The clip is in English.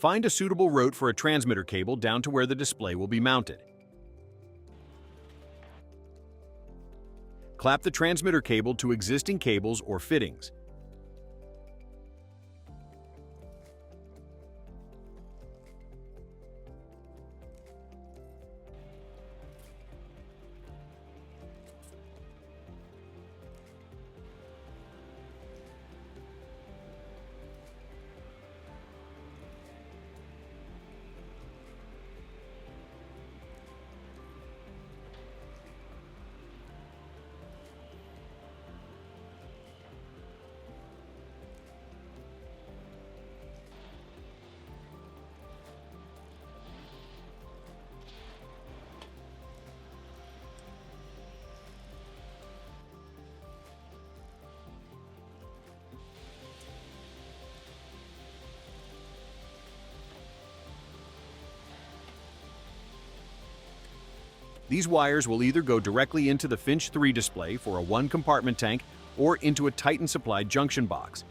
Find a suitable route for a transmitter cable down to where the display will be mounted. Clamp the transmitter cable to existing cables or fittings. These wires will either go directly into the FINCH 3 display for a one-compartment tank or into a Titan supplied junction box.